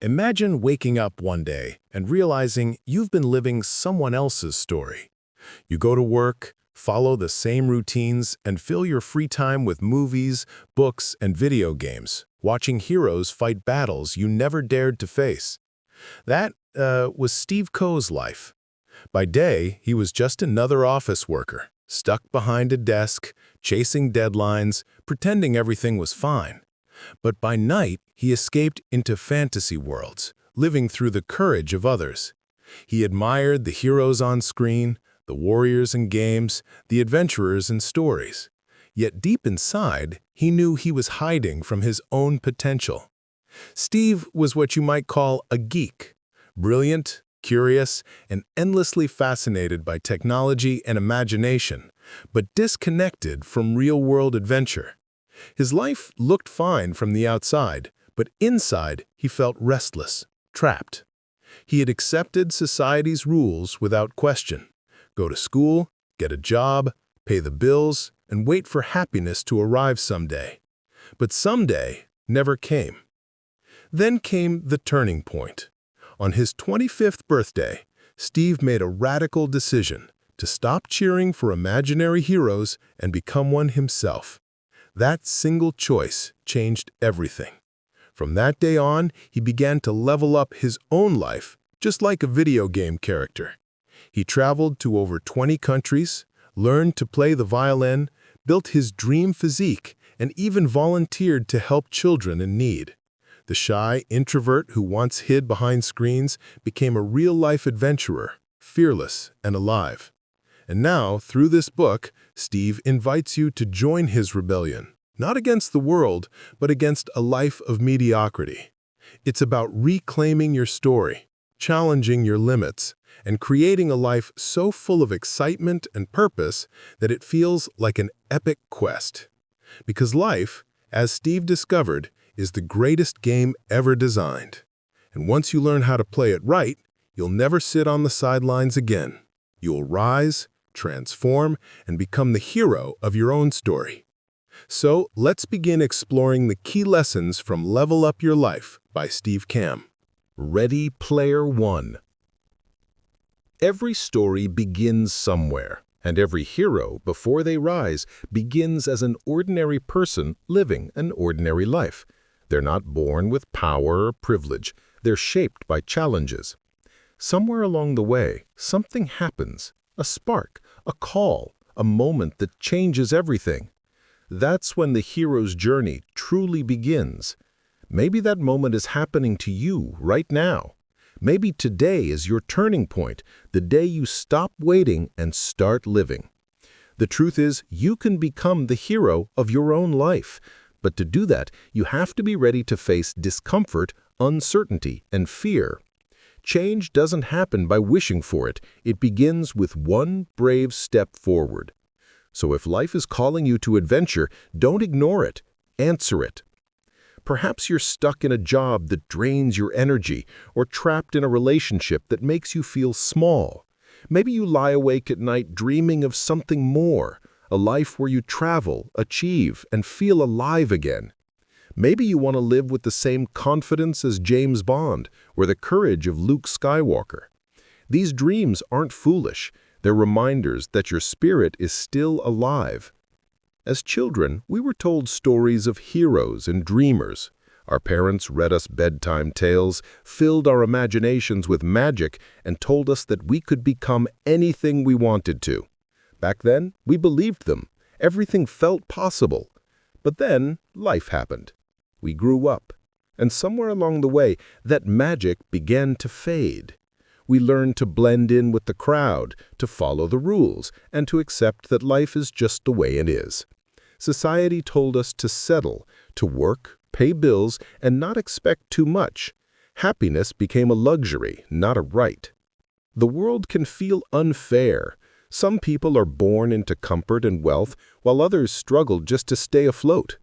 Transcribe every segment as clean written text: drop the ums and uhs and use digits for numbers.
Imagine waking up one day and realizing you've been living someone else's story. You go to work, follow the same routines, and fill your free time with movies, books, and video games, watching heroes fight battles you never dared to face. That was Steve Kamb's life. By day, he was just another office worker, stuck behind a desk, chasing deadlines, pretending everything was fine. But by night, he escaped into fantasy worlds, living through the courage of others. He admired the heroes on screen, the warriors in games, the adventurers in stories. Yet deep inside, he knew he was hiding from his own potential. Steve was what you might call a geek, brilliant, curious, and endlessly fascinated by technology and imagination, but disconnected from real-world adventure. His life looked fine from the outside, but inside he felt restless, trapped. He had accepted society's rules without question. Go to school, get a job, pay the bills, and wait for happiness to arrive someday. But someday never came. Then came the turning point. On his 25th birthday, Steve made a radical decision to stop cheering for imaginary heroes and become one himself. That single choice changed everything. From that day on, he began to level up his own life, just like a video game character. He traveled to over 20 countries, learned to play the violin, built his dream physique, and even volunteered to help children in need. The shy introvert who once hid behind screens became a real-life adventurer, fearless and alive. And now, through this book, Steve invites you to join his rebellion, not against the world, but against a life of mediocrity. It's about reclaiming your story, challenging your limits, and creating a life so full of excitement and purpose that it feels like an epic quest. Because life, as Steve discovered, is the greatest game ever designed. And once you learn how to play it right, you'll never sit on the sidelines again. You'll rise, transform, and become the hero of your own story. So let's begin exploring the key lessons from Level Up Your Life by Steve Kamb. Ready Player One. Every story begins somewhere, and every hero, before they rise, begins as an ordinary person living an ordinary life. They're not born with power or privilege. They're shaped by challenges. Somewhere along the way, something happens. A spark, a call, a moment that changes everything. That's when the hero's journey truly begins. Maybe that moment is happening to you right now. Maybe today is your turning point, the day you stop waiting and start living. The truth is, you can become the hero of your own life. But to do that, you have to be ready to face discomfort, uncertainty, and fear. Change doesn't happen by wishing for it. It begins with one brave step forward. So if life is calling you to adventure, don't ignore it. Answer it. Perhaps you're stuck in a job that drains your energy, or trapped in a relationship that makes you feel small. Maybe you lie awake at night dreaming of something more, a life where you travel, achieve, and feel alive again. Maybe you want to live with the same confidence as James Bond, or the courage of Luke Skywalker. These dreams aren't foolish. They're reminders that your spirit is still alive. As children, we were told stories of heroes and dreamers. Our parents read us bedtime tales, filled our imaginations with magic, and told us that we could become anything we wanted to. Back then, we believed them. Everything felt possible. But then, life happened. We grew up. And somewhere along the way, that magic began to fade. We learned to blend in with the crowd, to follow the rules, and to accept that life is just the way it is. Society told us to settle, to work, pay bills, and not expect too much. Happiness became a luxury, not a right. The world can feel unfair. Some people are born into comfort and wealth, while others struggle just to stay afloat.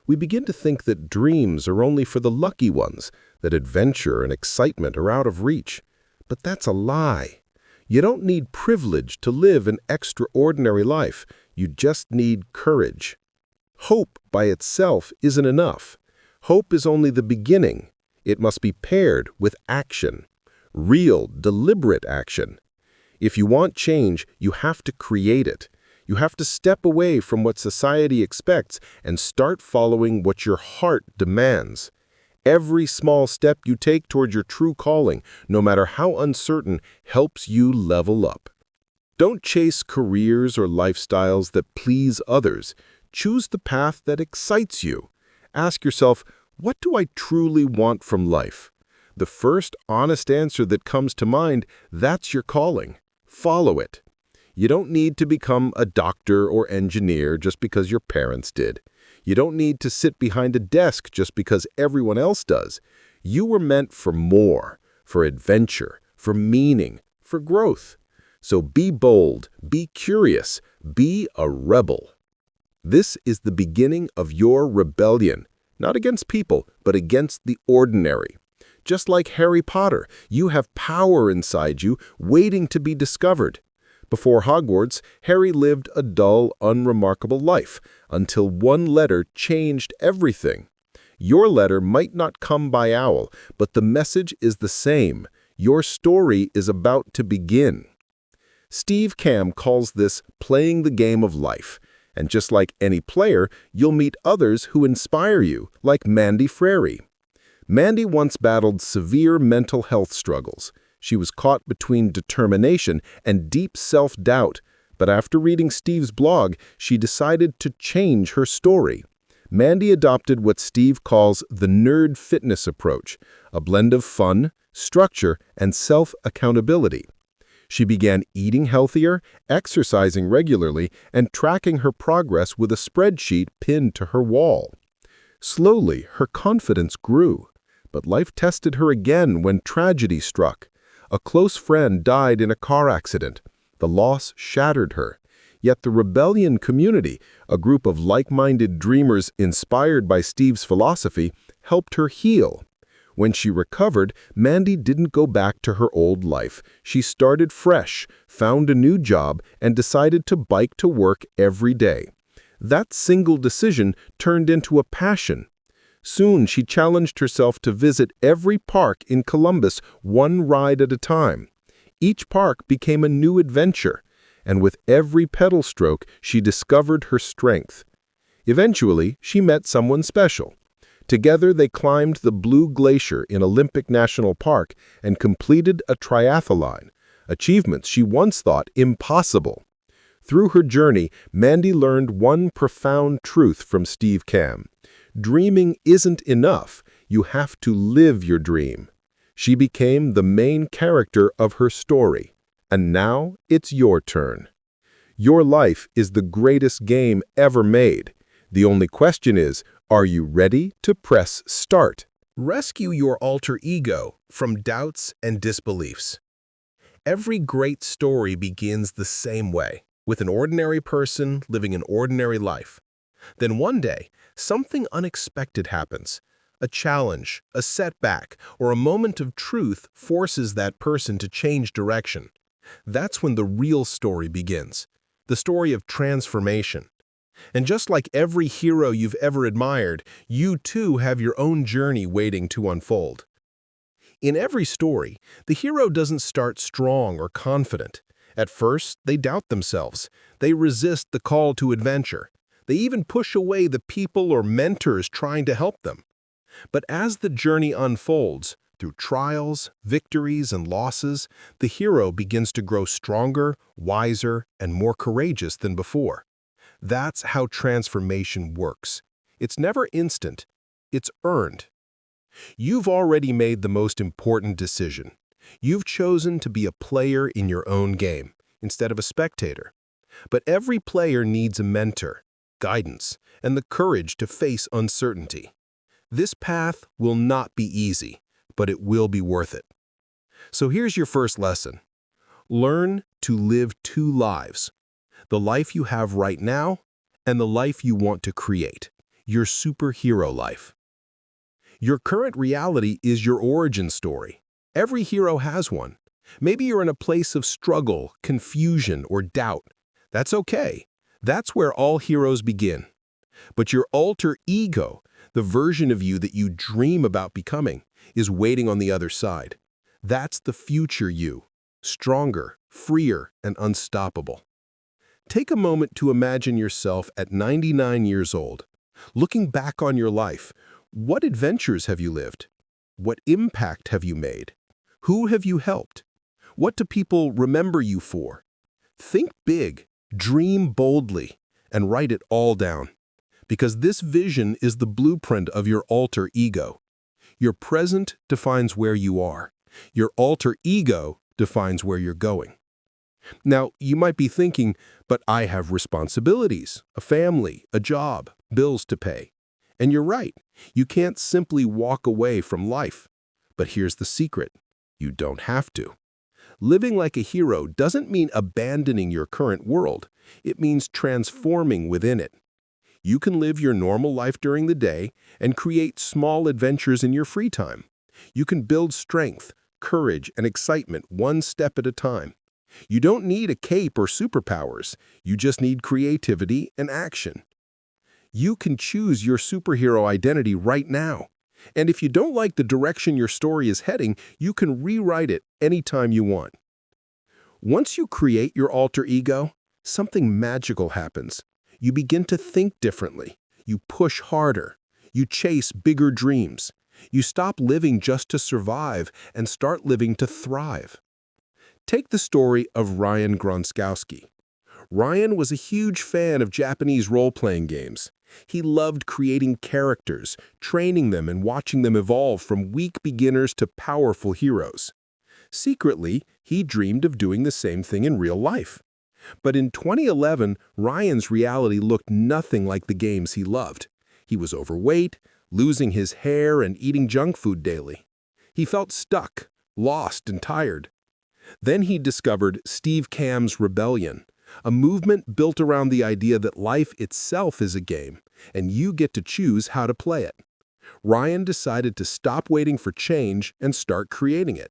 We begin to think that dreams are only for the lucky ones, that adventure and excitement are out of reach. But that's a lie. You don't need privilege to live an extraordinary life. You just need courage. Hope by itself isn't enough. Hope is only the beginning. It must be paired with action. Real, deliberate action. If you want change, you have to create it. You have to step away from what society expects and start following what your heart demands. Every small step you take toward your true calling, no matter how uncertain, helps you level up. Don't chase careers or lifestyles that please others. Choose the path that excites you. Ask yourself, what do I truly want from life? The first honest answer that comes to mind, that's your calling. Follow it. You don't need to become a doctor or engineer just because your parents did. You don't need to sit behind a desk just because everyone else does. You were meant for more, for adventure, for meaning, for growth. So be bold, be curious, be a rebel. This is the beginning of your rebellion, not against people, but against the ordinary. Just like Harry Potter, you have power inside you waiting to be discovered. Before Hogwarts, Harry lived a dull, unremarkable life until one letter changed everything. Your letter might not come by owl, but the message is the same. Your story is about to begin. Steve Kamb calls this playing the game of life. And just like any player, you'll meet others who inspire you, like Mandy Frary. Mandy once battled severe mental health struggles. She was caught between determination and deep self-doubt, but after reading Steve's blog, she decided to change her story. Mandy adopted what Steve calls the nerd fitness approach, a blend of fun, structure, and self-accountability. She began eating healthier, exercising regularly, and tracking her progress with a spreadsheet pinned to her wall. Slowly, her confidence grew, but life tested her again when tragedy struck. A close friend died in a car accident. The loss shattered her. Yet the Rebellion community, a group of like-minded dreamers inspired by Steve's philosophy, helped her heal. When she recovered, Mandy didn't go back to her old life. She started fresh, found a new job, and decided to bike to work every day. That single decision turned into a passion. Soon she challenged herself to visit every park in Columbus, one ride at a time. Each park became a new adventure, and with every pedal stroke, she discovered her strength. Eventually, she met someone special. Together, they climbed the Blue Glacier in Olympic National Park and completed a triathlon, achievements she once thought impossible. Through her journey, Mandy learned one profound truth from Steve Kamb. Dreaming isn't enough. You have to live your dream. She became the main character of her story. And now it's your turn. Your life is the greatest game ever made. The only question is, are you ready to press start? Rescue your alter ego from doubts and disbeliefs. Every great story begins the same way, with an ordinary person living an ordinary life. Then one day, something unexpected happens. A challenge, a setback, or a moment of truth forces that person to change direction. That's when the real story begins, the story of transformation. And just like every hero you've ever admired, you too have your own journey waiting to unfold. In every story, the hero doesn't start strong or confident. At first, they doubt themselves. They resist the call to adventure. They even push away the people or mentors trying to help them. But as the journey unfolds, through trials, victories, and losses, the hero begins to grow stronger, wiser, and more courageous than before. That's how transformation works. It's never instant. It's earned. You've already made the most important decision. You've chosen to be a player in your own game, instead of a spectator. But every player needs a mentor, guidance, and the courage to face uncertainty. This path will not be easy, but it will be worth it. So here's your first lesson. Learn to live two lives. The life you have right now and the life you want to create, your superhero life. Your current reality is your origin story. Every hero has one. Maybe you're in a place of struggle, confusion, or doubt. That's okay. That's where all heroes begin. But your alter ego, the version of you that you dream about becoming, is waiting on the other side. That's the future you, stronger, freer, and unstoppable. Take a moment to imagine yourself at 99 years old. Looking back on your life, what adventures have you lived? What impact have you made? Who have you helped? What do people remember you for? Think big, dream boldly, and write it all down. Because this vision is the blueprint of your alter ego. Your present defines where you are. Your alter ego defines where you're going. Now, you might be thinking, but I have responsibilities, a family, a job, bills to pay. And you're right, you can't simply walk away from life. But here's the secret, you don't have to. Living like a hero doesn't mean abandoning your current world. It means transforming within it. You can live your normal life during the day and create small adventures in your free time. You can build strength, courage, and excitement one step at a time. You don't need a cape or superpowers. You just need creativity and action. You can choose your superhero identity right now. And if you don't like the direction your story is heading, you can rewrite it anytime you want. Once you create your alter ego, something magical happens. You begin to think differently. You push harder. You chase bigger dreams. You stop living just to survive and start living to thrive. Take the story of Ryan Gronkowski. Ryan was a huge fan of Japanese role-playing games. He loved creating characters, training them, and watching them evolve from weak beginners to powerful heroes. Secretly, he dreamed of doing the same thing in real life. But in 2011, Ryan's reality looked nothing like the games he loved. He was overweight, losing his hair, and eating junk food daily. He felt stuck, lost, and tired. Then he discovered Steve Kamb's Rebellion, a movement built around the idea that life itself is a game, and you get to choose how to play it. Ryan decided to stop waiting for change and start creating it.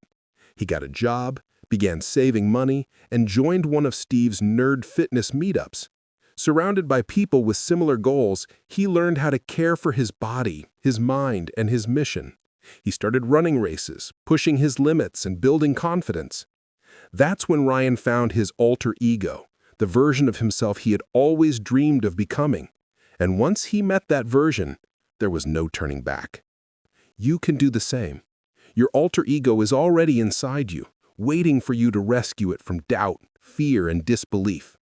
He got a job, began saving money, and joined one of Steve's nerd fitness meetups. Surrounded by people with similar goals, he learned how to care for his body, his mind, and his mission. He started running races, pushing his limits, and building confidence. That's when Ryan found his alter ego, the version of himself he had always dreamed of becoming. And once he met that version, there was no turning back. You can do the same. Your alter ego is already inside you, waiting for you to rescue it from doubt, fear, and disbelief.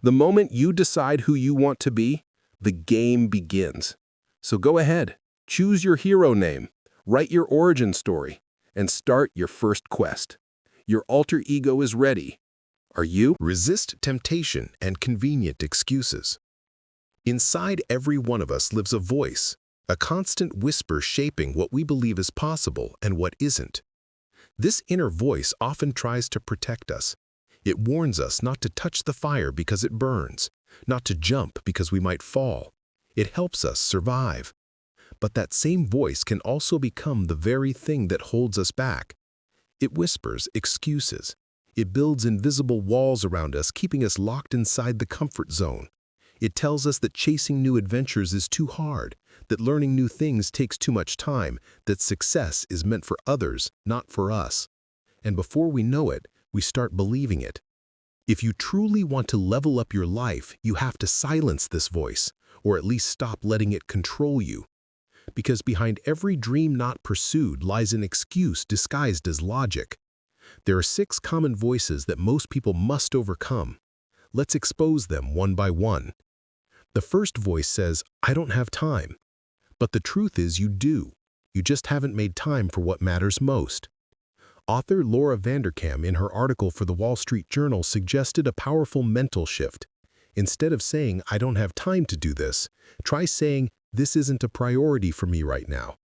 The moment you decide who you want to be, the game begins. So go ahead, choose your hero name, write your origin story, and start your first quest. Your alter ego is ready. Are you? Resist temptation and convenient excuses. Inside every one of us lives a voice, a constant whisper shaping what we believe is possible and what isn't. This inner voice often tries to protect us. It warns us not to touch the fire because it burns, not to jump because we might fall. It helps us survive. But that same voice can also become the very thing that holds us back. It whispers excuses. It builds invisible walls around us, keeping us locked inside the comfort zone. It tells us that chasing new adventures is too hard, that learning new things takes too much time, that success is meant for others, not for us. And before we know it, we start believing it. If you truly want to level up your life, you have to silence this voice, or at least stop letting it control you. Because behind every dream not pursued lies an excuse disguised as logic. There are 6 common voices that most people must overcome. Let's expose them one by one. The first voice says, "I don't have time." But the truth is you do. You just haven't made time for what matters most. Author Laura Vanderkam, in her article for the Wall Street Journal, suggested a powerful mental shift. Instead of saying, "I don't have time to do this," try saying, "This isn't a priority for me right now."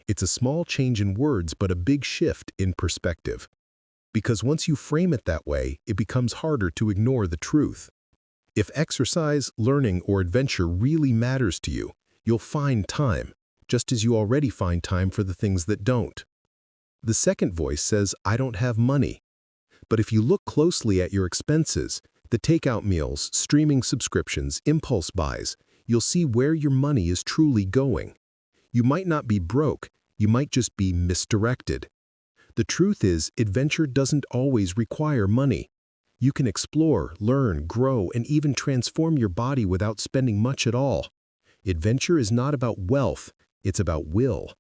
It's a small change in words, but a big shift in perspective. Because once you frame it that way, it becomes harder to ignore the truth. If exercise, learning, or adventure really matters to you, you'll find time, just as you already find time for the things that don't. The second voice says, "I don't have money." But if you look closely at your expenses, the takeout meals, streaming subscriptions, impulse buys, you'll see where your money is truly going. You might not be broke, You might just be misdirected. The truth is, adventure doesn't always require money. You can explore, learn, grow, and even transform your body without spending much at all. Adventure is not about wealth, it's about will.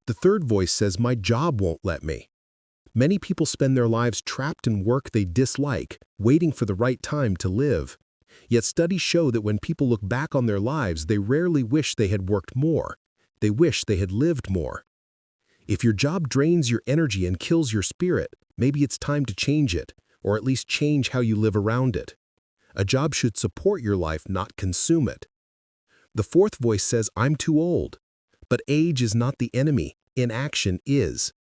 The third voice says, my job won't let me. Many people spend their lives trapped in work they dislike, waiting for the right time to live. Yet studies show that when people look back on their lives, they rarely wish they had worked more. They wish they had lived more. If your job drains your energy and kills your spirit, maybe it's time to change it, or at least change how you live around it. A job should support your life, not consume it. The fourth voice says, I'm too old. But age is not the enemy. Inaction is.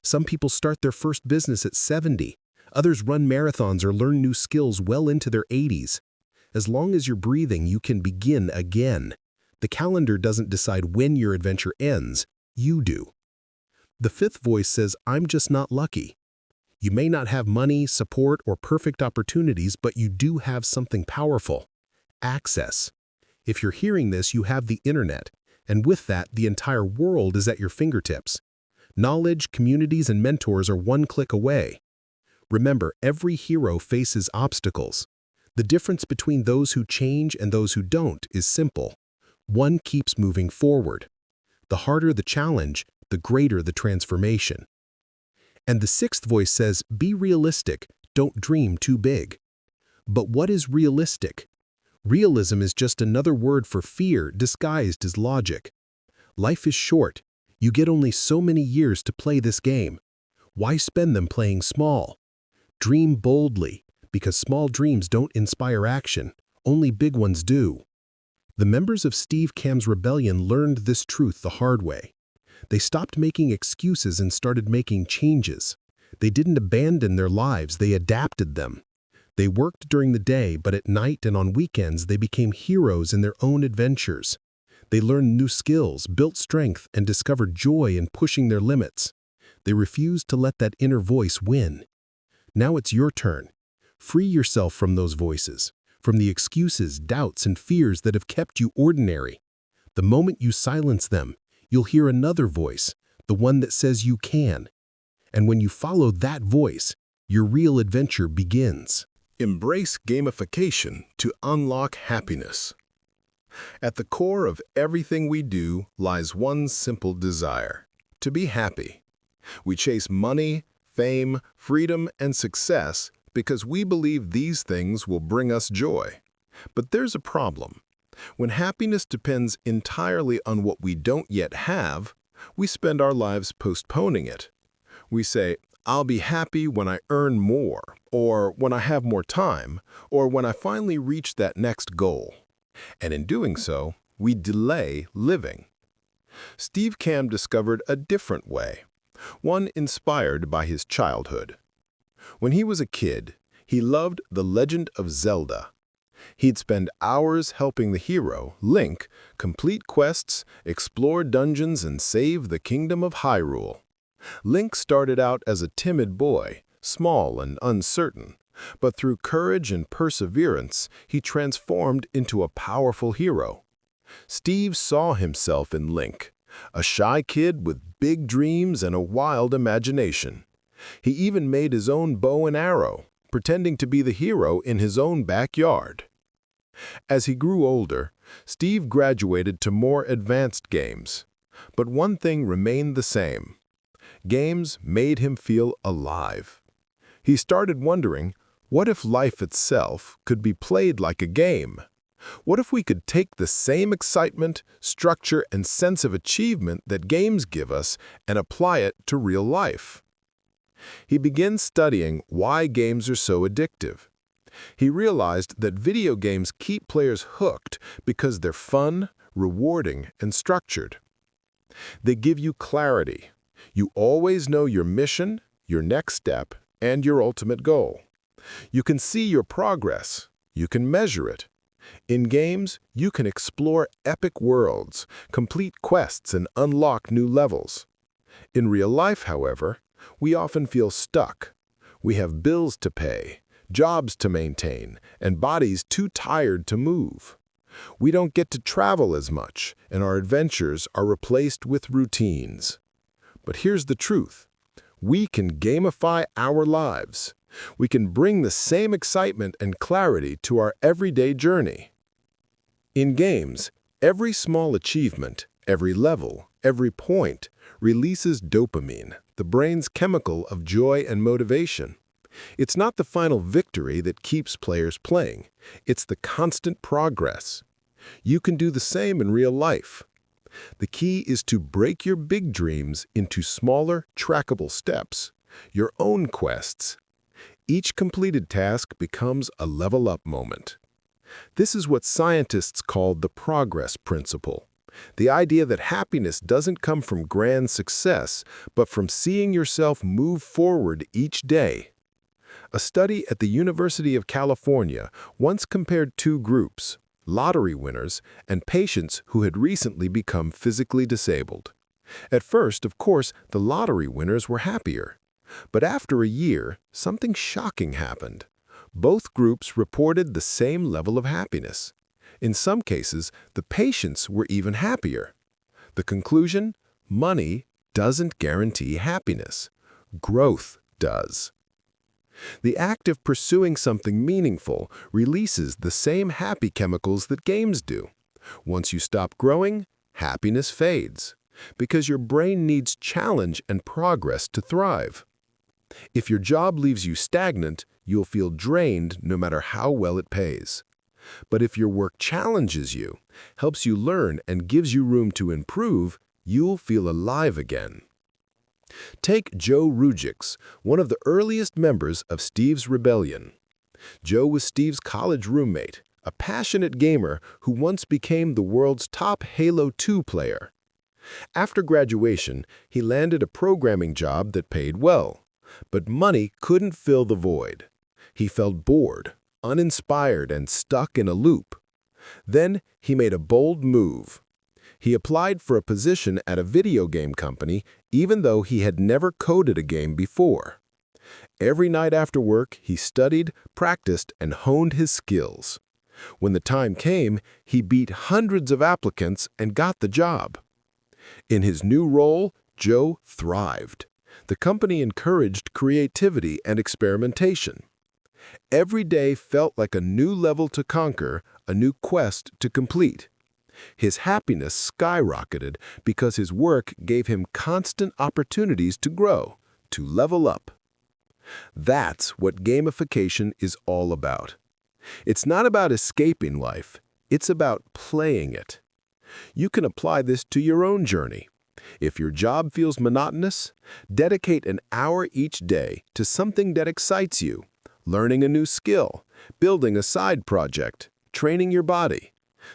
Some people start their first business at 70. Others run marathons or learn new skills well into their 80s. As long as you're breathing, you can begin again. The calendar doesn't decide when your adventure ends. You do. The fifth voice says, I'm just not lucky. You may not have money, support, or perfect opportunities, but you do have something powerful. Access. If you're hearing this, you have the internet, and with that, the entire world is at your fingertips. Knowledge, communities, and mentors are one click away. Remember, every hero faces obstacles. The difference between those who change and those who don't is simple. One keeps moving forward. The harder the challenge, the greater the transformation. And the sixth voice says, be realistic, don't dream too big. But what is realistic? Realism is just another word for fear disguised as logic. Life is short. You get only so many years to play this game. Why spend them playing small? Dream boldly, because small dreams don't inspire action. Only big ones do. The members of Steve Kamb's rebellion learned this truth the hard way. They stopped making excuses and started making changes. They didn't abandon their lives, they adapted them. They worked during the day, but at night and on weekends they became heroes in their own adventures. They learned new skills, built strength, and discovered joy in pushing their limits. They refused to let that inner voice win. Now it's your turn. Free yourself from those voices, from the excuses, doubts, and fears that have kept you ordinary. The moment you silence them, you'll hear another voice, the one that says you can. And when you follow that voice, your real adventure begins. Embrace gamification to unlock happiness. At the core of everything we do lies one simple desire: to be happy. We chase money, fame, freedom, and success because we believe these things will bring us joy. But there's a problem. When happiness depends entirely on what we don't yet have, we spend our lives postponing it. We say, I'll be happy when I earn more, or when I have more time, or when I finally reach that next goal. And in doing so, we delay living. Steve Kamb discovered a different way, one inspired by his childhood. When he was a kid, he loved The Legend of Zelda. He'd spend hours helping the hero, Link, complete quests, explore dungeons, and save the Kingdom of Hyrule. Link started out as a timid boy, small and uncertain, but through courage and perseverance, he transformed into a powerful hero. Steve saw himself in Link, a shy kid with big dreams and a wild imagination. He even made his own bow and arrow, pretending to be the hero in his own backyard. As he grew older, Steve graduated to more advanced games. But one thing remained the same. Games made him feel alive. He started wondering, what if life itself could be played like a game? What if we could take the same excitement, structure, and sense of achievement that games give us and apply it to real life? He began studying why games are so addictive. He realized that video games keep players hooked because they're fun, rewarding, and structured. They give you clarity. You always know your mission, your next step, and your ultimate goal. You can see your progress. You can measure it. In games, you can explore epic worlds, complete quests, and unlock new levels. In real life, however, we often feel stuck. We have bills to pay, jobs to maintain, and bodies too tired to move. We don't get to travel as much, and our adventures are replaced with routines. But here's the truth. We can gamify our lives. We can bring the same excitement and clarity to our everyday journey. In games, every small achievement, every level, every point releases dopamine, the brain's chemical of joy and motivation. It's not the final victory that keeps players playing. It's the constant progress. You can do the same in real life. The key is to break your big dreams into smaller, trackable steps, your own quests. Each completed task becomes a level-up moment. This is what scientists call the progress principle. The idea that happiness doesn't come from grand success, but from seeing yourself move forward each day. A study at the University of California once compared two groups, lottery winners and patients who had recently become physically disabled. At first, of course, the lottery winners were happier. But after a year, something shocking happened. Both groups reported the same level of happiness. In some cases, the patients were even happier. The conclusion? Money doesn't guarantee happiness. Growth does. The act of pursuing something meaningful releases the same happy chemicals that games do. Once you stop growing, happiness fades, because your brain needs challenge and progress to thrive. If your job leaves you stagnant, you'll feel drained no matter how well it pays. But if your work challenges you, helps you learn, and gives you room to improve, you'll feel alive again. Take Joe Rujix, one of the earliest members of Steve's Rebellion. Joe was Steve's college roommate, a passionate gamer who once became the world's top Halo 2 player. After graduation, he landed a programming job that paid well, but money couldn't fill the void. He felt bored, uninspired, and stuck in a loop. Then he made a bold move. He applied for a position at a video game company, even though he had never coded a game before. Every night after work, he studied, practiced, and honed his skills. When the time came, he beat hundreds of applicants and got the job. In his new role, Joe thrived. The company encouraged creativity and experimentation. Every day felt like a new level to conquer, a new quest to complete. His happiness skyrocketed because his work gave him constant opportunities to grow, to level up. That's what gamification is all about. It's not about escaping life, it's about playing it. You can apply this to your own journey. If your job feels monotonous, dedicate an hour each day to something that excites you, learning a new skill, building a side project, training your body.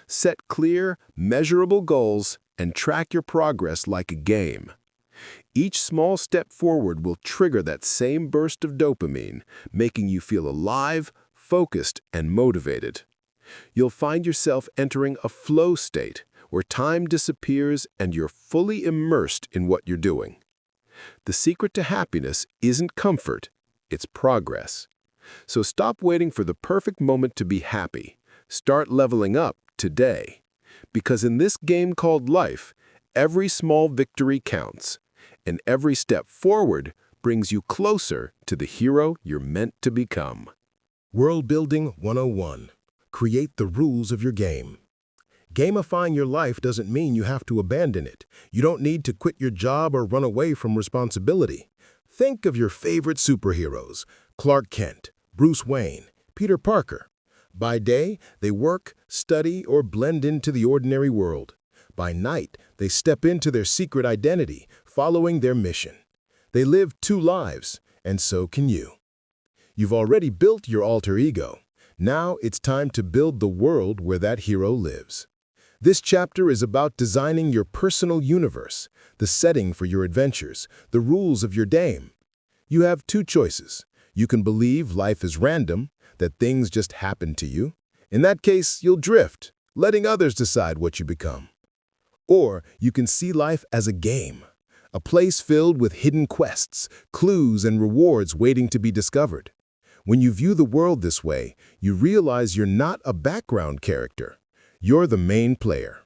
Set clear, measurable goals and track your progress like a game. Each small step forward will trigger that same burst of dopamine, making you feel alive, focused, and motivated. You'll find yourself entering a flow state where time disappears and you're fully immersed in what you're doing. The secret to happiness isn't comfort, it's progress. So stop waiting for the perfect moment to be happy. Start leveling up today. Because in this game called life, every small victory counts, and every step forward brings you closer to the hero you're meant to become. World Building 101. Create the rules of your game. Gamifying your life doesn't mean you have to abandon it. You don't need to quit your job or run away from responsibility. Think of your favorite superheroes: Clark Kent, Bruce Wayne, Peter Parker. By day, they work, study, or blend into the ordinary world. By night, they step into their secret identity, following their mission. They live two lives, and so can you. You've already built your alter ego. Now it's time to build the world where that hero lives. This chapter is about designing your personal universe, the setting for your adventures, the rules of your game. You have two choices. You can believe life is random, that things just happen to you. In that case, you'll drift, letting others decide what you become. Or you can see life as a game, a place filled with hidden quests, clues, and rewards waiting to be discovered. When you view the world this way, you realize you're not a background character. You're the main player.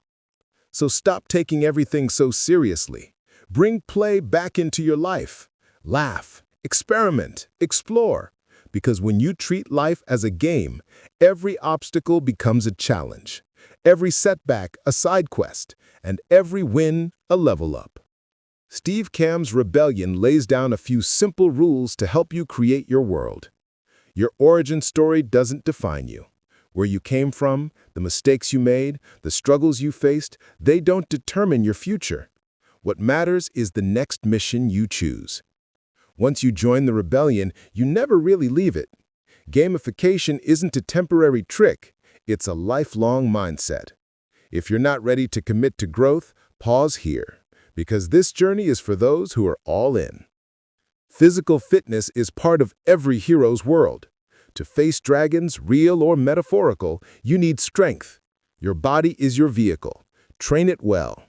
So stop taking everything so seriously. Bring play back into your life. Laugh, experiment, explore. Because when you treat life as a game, every obstacle becomes a challenge, every setback a side quest, and every win a level up. Steve Kamb's Rebellion lays down a few simple rules to help you create your world. Your origin story doesn't define you. Where you came from, the mistakes you made, the struggles you faced, they don't determine your future. What matters is the next mission you choose. Once you join the rebellion, you never really leave it. Gamification isn't a temporary trick, it's a lifelong mindset. If you're not ready to commit to growth, pause here, because this journey is for those who are all in. Physical fitness is part of every hero's world. To face dragons, real or metaphorical, you need strength. Your body is your vehicle. Train it well.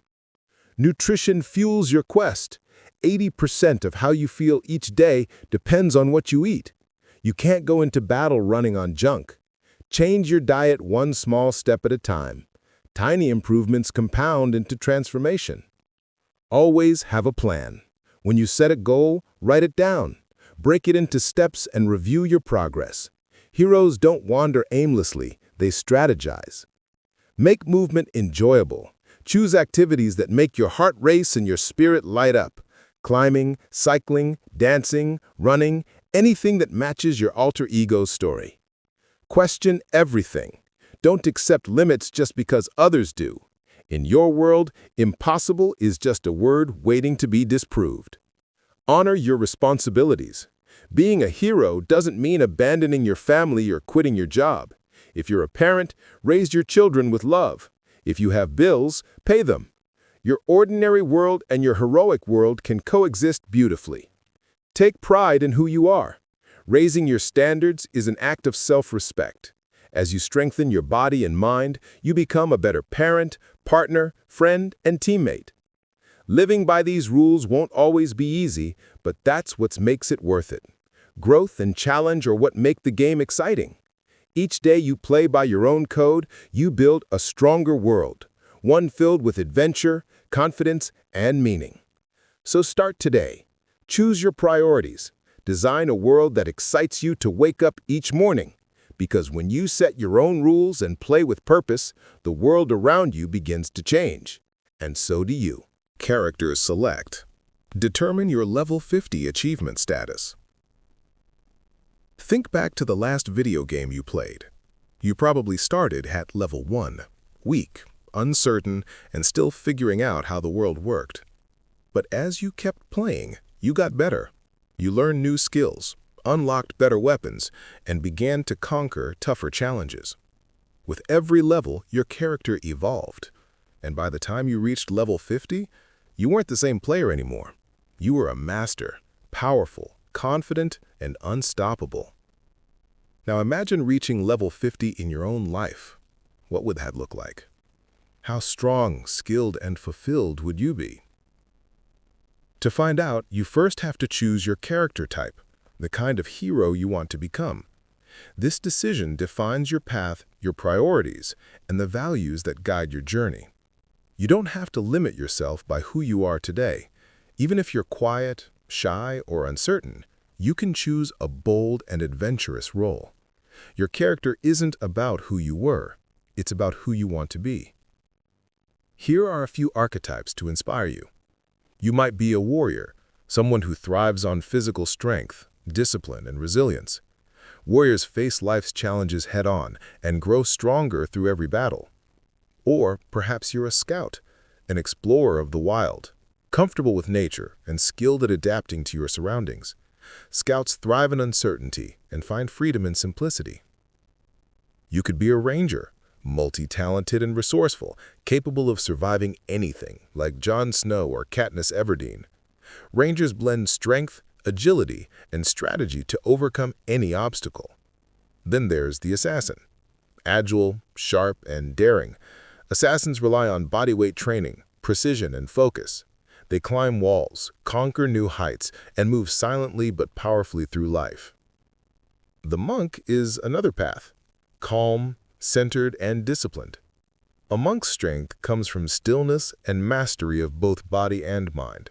Nutrition fuels your quest. 80% of how you feel each day depends on what you eat. You can't go into battle running on junk. Change your diet one small step at a time. Tiny improvements compound into transformation. Always have a plan. When you set a goal, write it down. Break it into steps and review your progress. Heroes don't wander aimlessly, they strategize. Make movement enjoyable. Choose activities that make your heart race and your spirit light up. Climbing, cycling, dancing, running, anything that matches your alter ego's story. Question everything. Don't accept limits just because others do. In your world, impossible is just a word waiting to be disproved. Honor your responsibilities. Being a hero doesn't mean abandoning your family or quitting your job. If you're a parent, raise your children with love. If you have bills, pay them. Your ordinary world and your heroic world can coexist beautifully. Take pride in who you are. Raising your standards is an act of self-respect. As you strengthen your body and mind, you become a better parent, partner, friend, and teammate. Living by these rules won't always be easy, but that's what makes it worth it. Growth and challenge are what make the game exciting. Each day you play by your own code, you build a stronger world, one filled with adventure, confidence, and meaning. So start today. Choose your priorities. Design a world that excites you to wake up each morning. Because when you set your own rules and play with purpose, the world around you begins to change. And so do you. Characters select. Determine your level 50 achievement status. Think back to the last video game you played. You probably started at level 1, weak, uncertain, and still figuring out how the world worked. But as you kept playing, you got better. You learned new skills, unlocked better weapons, and began to conquer tougher challenges. With every level, your character evolved. And by the time you reached level 50, you weren't the same player anymore. You were a master, powerful, confident, and unstoppable. Now imagine reaching level 50 in your own life. What would that look like? How strong, skilled, and fulfilled would you be? To find out, you first have to choose your character type, the kind of hero you want to become. This decision defines your path, your priorities, and the values that guide your journey. You don't have to limit yourself by who you are today. Even if you're quiet, shy, or uncertain, you can choose a bold and adventurous role. Your character isn't about who you were, it's about who you want to be. Here are a few archetypes to inspire you. You might be a warrior, someone who thrives on physical strength, discipline, and resilience. Warriors face life's challenges head-on and grow stronger through every battle. Or perhaps you're a scout, an explorer of the wild, comfortable with nature and skilled at adapting to your surroundings. Scouts thrive in uncertainty and find freedom in simplicity. You could be a ranger, multi-talented and resourceful, capable of surviving anything, like Jon Snow or Katniss Everdeen. Rangers blend strength, agility, and strategy to overcome any obstacle. Then there's the assassin. Agile, sharp, and daring, assassins rely on bodyweight training, precision, and focus. They climb walls, conquer new heights, and move silently but powerfully through life. The monk is another path, calm, centered, and disciplined. A monk's strength comes from stillness and mastery of both body and mind.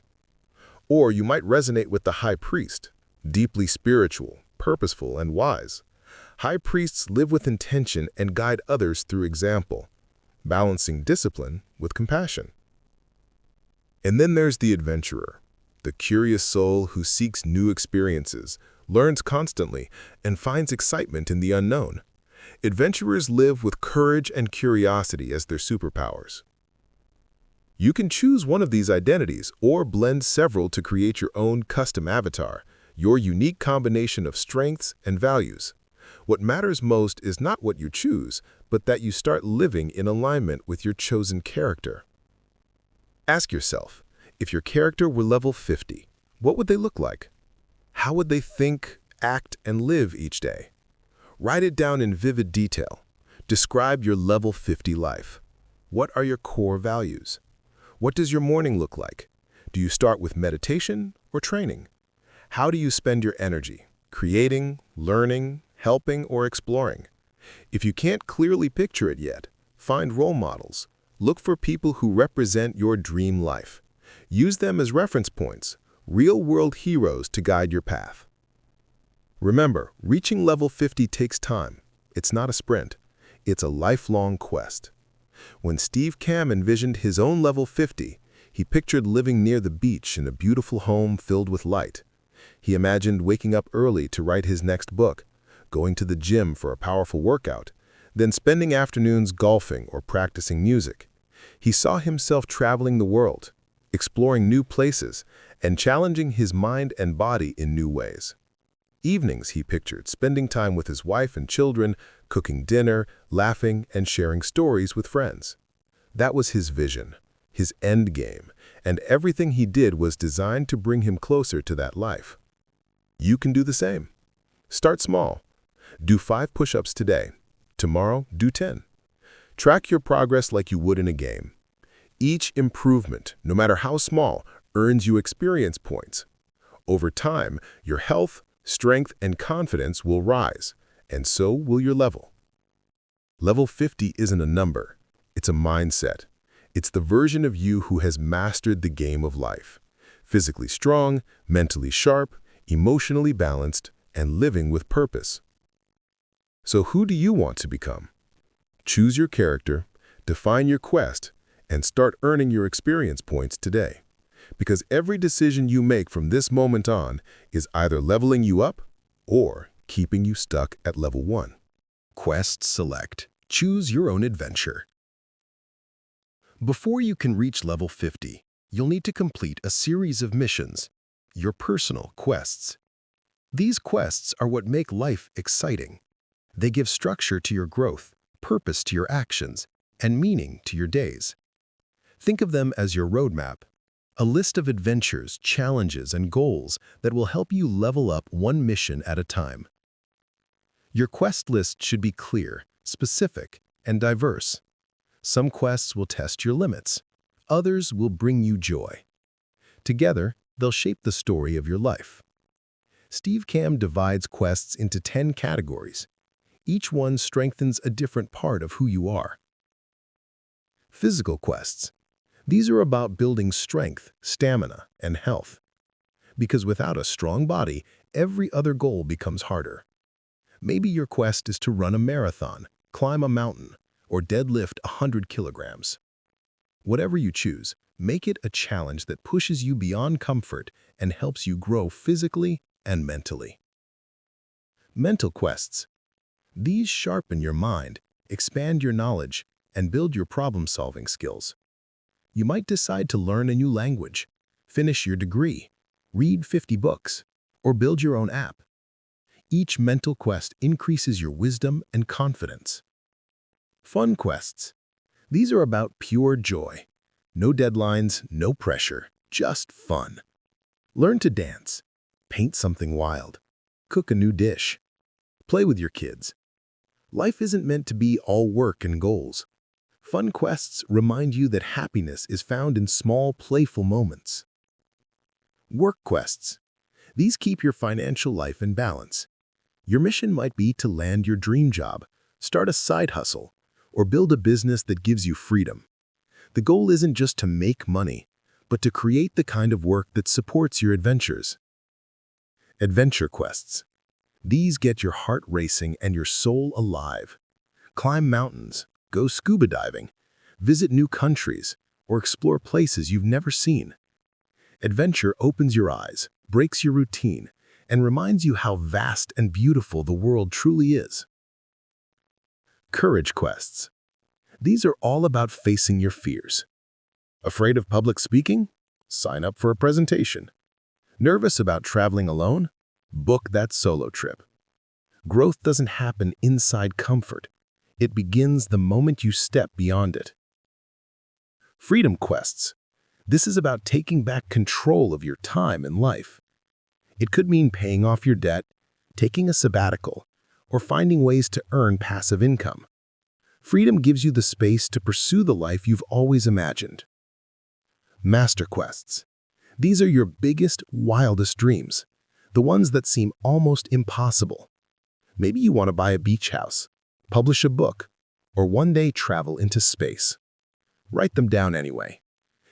Or you might resonate with the high priest, deeply spiritual, purposeful, and wise. High priests live with intention and guide others through example, balancing discipline with compassion. And then there's the adventurer, the curious soul who seeks new experiences, learns constantly, and finds excitement in the unknown. Adventurers live with courage and curiosity as their superpowers. You can choose one of these identities or blend several to create your own custom avatar, your unique combination of strengths and values. What matters most is not what you choose, but that you start living in alignment with your chosen character. Ask yourself, if your character were level 50, what would they look like? How would they think, act, and live each day? Write it down in vivid detail. Describe your level 50 life. What are your core values? What does your morning look like? Do you start with meditation or training? How do you spend your energy? Creating, learning, helping, or exploring? If you can't clearly picture it yet, find role models. Look for people who represent your dream life. Use them as reference points, real-world heroes to guide your path. Remember, reaching level 50 takes time. It's not a sprint. It's a lifelong quest. When Steve Kamb envisioned his own level 50, he pictured living near the beach in a beautiful home filled with light. He imagined waking up early to write his next book, going to the gym for a powerful workout, then spending afternoons golfing or practicing music. He saw himself traveling the world, exploring new places, and challenging his mind and body in new ways. Evenings he pictured spending time with his wife and children, cooking dinner, laughing, and sharing stories with friends. That was his vision, his end game, and everything he did was designed to bring him closer to that life. You can do the same. Start small. Do 5 push-ups today. Tomorrow, do 10. Track your progress like you would in a game. Each improvement, no matter how small, earns you experience points. Over time, your health, strength, and confidence will rise, and so will your level. Level 50 isn't a number. It's a mindset. It's the version of you who has mastered the game of life. Physically strong, mentally sharp, emotionally balanced, and living with purpose. So who do you want to become? Choose your character, define your quest, and start earning your experience points today. Because every decision you make from this moment on is either leveling you up or keeping you stuck at level 1. Quest select. Choose your own adventure. Before you can reach level 50, you'll need to complete a series of missions, your personal quests. These quests are what make life exciting. They give structure to your growth, purpose to your actions, and meaning to your days. Think of them as your roadmap, a list of adventures, challenges, and goals that will help you level up one mission at a time. Your quest list should be clear, specific, and diverse. Some quests will test your limits. Others will bring you joy. Together, they'll shape the story of your life. Steve Kamb divides quests into 10 categories. Each one strengthens a different part of who you are. Physical quests. These are about building strength, stamina, and health. Because without a strong body, every other goal becomes harder. Maybe your quest is to run a marathon, climb a mountain, or deadlift 100 kilograms. Whatever you choose, make it a challenge that pushes you beyond comfort and helps you grow physically and mentally. Mental quests. These sharpen your mind, expand your knowledge, and build your problem-solving skills. You might decide to learn a new language, finish your degree, read 50 books, or build your own app. Each mental quest increases your wisdom and confidence. Fun quests. These are about pure joy. No deadlines, no pressure, just fun. Learn to dance, paint something wild, cook a new dish, play with your kids. Life isn't meant to be all work and goals. Fun quests remind you that happiness is found in small, playful moments. Work quests. These keep your financial life in balance. Your mission might be to land your dream job, start a side hustle, or build a business that gives you freedom. The goal isn't just to make money, but to create the kind of work that supports your adventures. Adventure quests. These get your heart racing and your soul alive. Climb mountains, go scuba diving, visit new countries, or explore places you've never seen. Adventure opens your eyes, breaks your routine, and reminds you how vast and beautiful the world truly is. Courage quests. These are all about facing your fears. Afraid of public speaking? Sign up for a presentation. Nervous about traveling alone? Book that solo trip. Growth doesn't happen inside comfort. It begins the moment you step beyond it. Freedom quests. This is about taking back control of your time and life. It could mean paying off your debt, taking a sabbatical, or finding ways to earn passive income. Freedom gives you the space to pursue the life you've always imagined. Master quests. These are your biggest, wildest dreams, the ones that seem almost impossible. Maybe you want to buy a beach house, publish a book, or one day travel into space. Write them down anyway.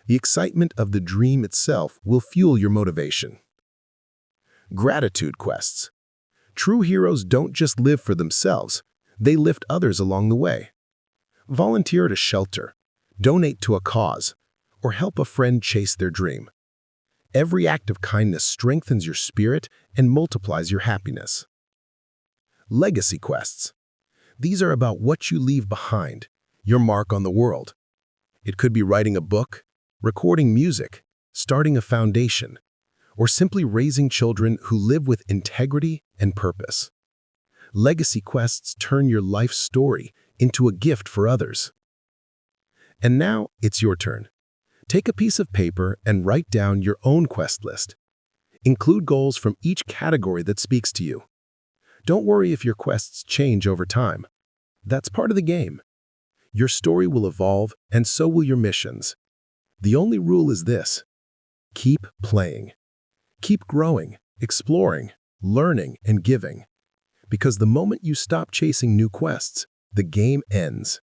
The excitement of the dream itself will fuel your motivation. Gratitude quests. True heroes don't just live for themselves, they lift others along the way. Volunteer at a shelter, donate to a cause, or help a friend chase their dream. Every act of kindness strengthens your spirit and multiplies your happiness. Legacy quests. These are about what you leave behind, your mark on the world. It could be writing a book, recording music, starting a foundation, or simply raising children who live with integrity and purpose. Legacy quests turn your life story into a gift for others. And now it's your turn. Take a piece of paper and write down your own quest list. Include goals from each category that speaks to you. Don't worry if your quests change over time. That's part of the game. Your story will evolve, and so will your missions. The only rule is this: keep playing. Keep growing, exploring, learning, and giving. Because the moment you stop chasing new quests, the game ends.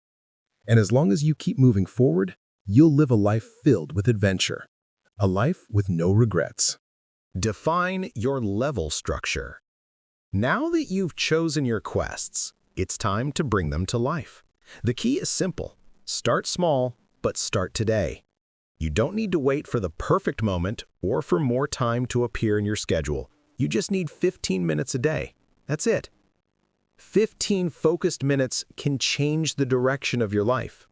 And as long as you keep moving forward, you'll live a life filled with adventure. A life with no regrets. Define your level structure. Now that you've chosen your quests, it's time to bring them to life. The key is simple. Start small, but start today. You don't need to wait for the perfect moment or for more time to appear in your schedule. You just need 15 minutes a day. That's it. 15 focused minutes can change the direction of your life.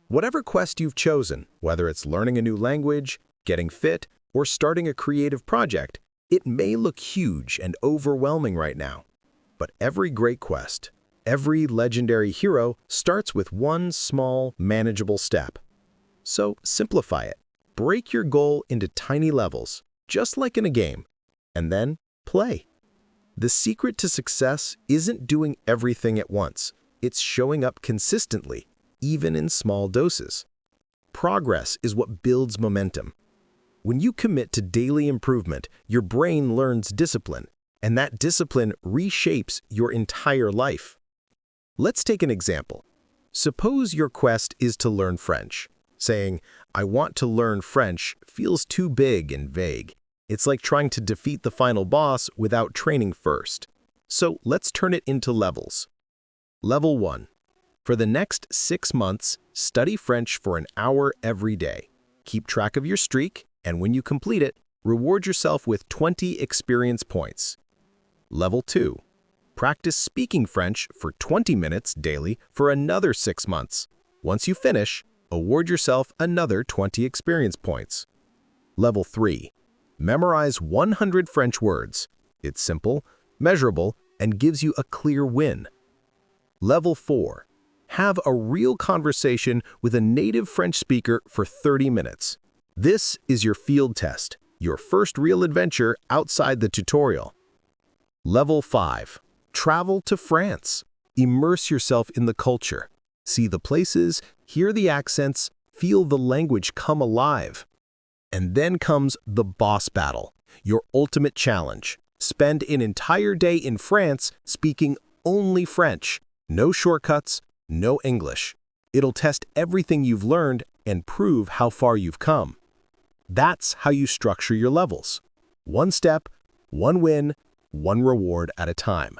Whatever quest you've chosen, whether it's learning a new language, getting fit, or starting a creative project, it may look huge and overwhelming right now. But every great quest, every legendary hero starts with one small, manageable step. So simplify it. Break your goal into tiny levels, just like in a game, and then play. The secret to success isn't doing everything at once. It's showing up consistently, even in small doses. Progress is what builds momentum. When you commit to daily improvement, your brain learns discipline, and that discipline reshapes your entire life. Let's take an example. Suppose your quest is to learn French. Saying, "I want to learn French," feels too big and vague. It's like trying to defeat the final boss without training first. So let's turn it into levels. Level 1. For the next 6 months, study French for an hour every day. Keep track of your streak, and when you complete it, reward yourself with 20 experience points. Level 2. Practice speaking French for 20 minutes daily for another 6 months. Once you finish, award yourself another 20 experience points. Level 3. Memorize 100 French words. It's simple, measurable, and gives you a clear win. Level 4. Have a real conversation with a native French speaker for 30 minutes. This is your field test, your first real adventure outside the tutorial. Level 5. Travel to France. Immerse yourself in the culture. See the places, hear the accents, feel the language come alive. And then comes the boss battle, your ultimate challenge. Spend an entire day in France speaking only French. No shortcuts, no English. It'll test everything you've learned and prove how far you've come. That's how you structure your levels. One step, one win, one reward at a time.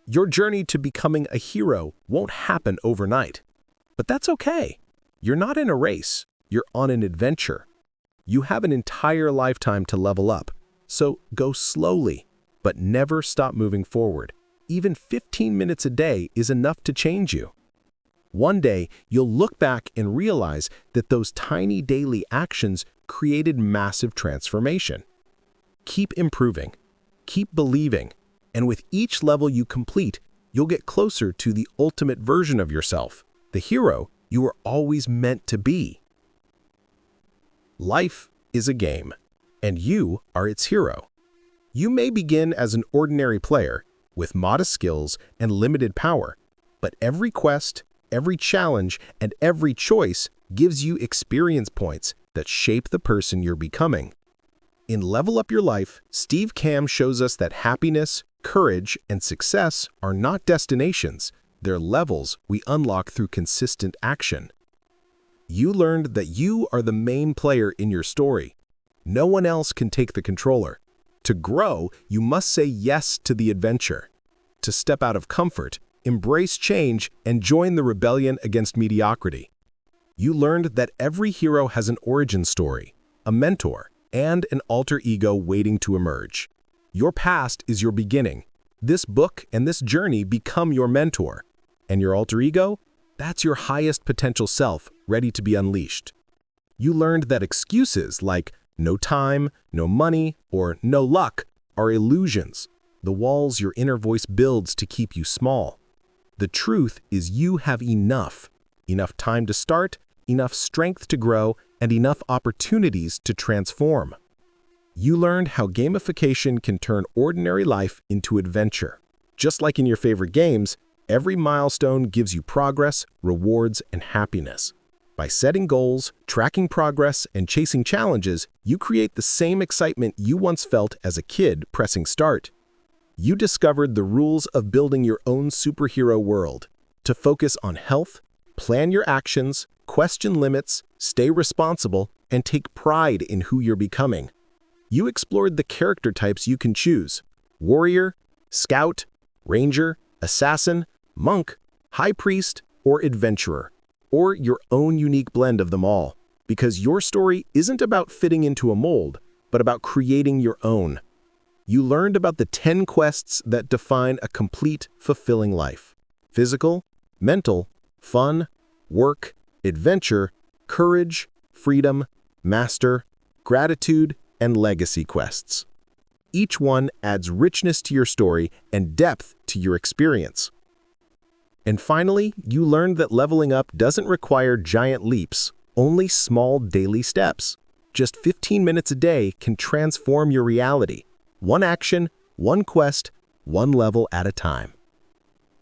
Your journey to becoming a hero won't happen overnight. But that's okay. You're not in a race. You're on an adventure. You have an entire lifetime to level up. So go slowly, but never stop moving forward. Even 15 minutes a day is enough to change you. One day, you'll look back and realize that those tiny daily actions created massive transformation. Keep improving, keep believing, and with each level you complete, you'll get closer to the ultimate version of yourself, the hero you were always meant to be. Life is a game, and you are its hero. You may begin as an ordinary player with modest skills and limited power, but every quest, every challenge, and every choice gives you experience points that shape the person you're becoming. In Level Up Your Life, Steve Kamb shows us that happiness, courage, and success are not destinations. They're levels we unlock through consistent action. You learned that you are the main player in your story. No one else can take the controller. To grow, you must say yes to the adventure. To step out of comfort, embrace change, and join the rebellion against mediocrity. You learned that every hero has an origin story, a mentor, and an alter ego waiting to emerge. Your past is your beginning. This book and this journey become your mentor. And your alter ego? That's your highest potential self, ready to be unleashed. You learned that excuses like no time, no money, or no luck are illusions, the walls your inner voice builds to keep you small. The truth is you have enough time to start, enough strength to grow, and enough opportunities to transform. You learned how gamification can turn ordinary life into adventure. Just like in your favorite games, every milestone gives you progress, rewards, and happiness. By setting goals, tracking progress, and chasing challenges, you create the same excitement you once felt as a kid pressing start. You discovered the rules of building your own superhero world. To focus on health, plan your actions, question limits, stay responsible, and take pride in who you're becoming. You explored the character types you can choose: warrior, scout, ranger, assassin, monk, high priest, or adventurer, or your own unique blend of them all, because your story isn't about fitting into a mold, but about creating your own. You learned about the 10 quests that define a complete, fulfilling life: physical, mental, fun, work, adventure, courage, freedom, master, gratitude, and legacy quests. Each one adds richness to your story and depth to your experience. And finally, you learned that leveling up doesn't require giant leaps, only small daily steps. Just 15 minutes a day can transform your reality. One action, one quest, one level at a time.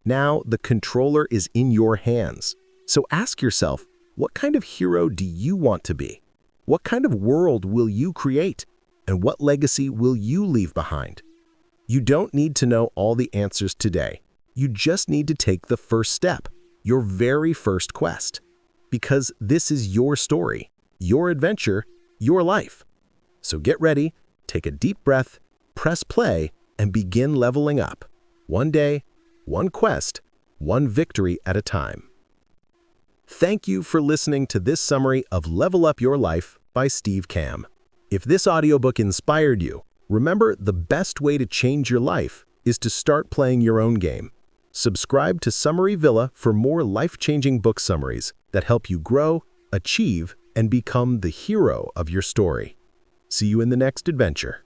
Now, the controller is in your hands. So ask yourself, what kind of hero do you want to be? What kind of world will you create? And what legacy will you leave behind? You don't need to know all the answers today. You just need to take the first step, your very first quest. Because this is your story, your adventure, your life. So get ready, take a deep breath, press play, and begin leveling up. One day, one quest, one victory at a time. Thank you for listening to this summary of Level Up Your Life by Steve Kamb. If this audiobook inspired you, remember the best way to change your life is to start playing your own game. Subscribe to SummaryVilla for more life-changing book summaries that help you grow, achieve, and become the hero of your story. See you in the next adventure.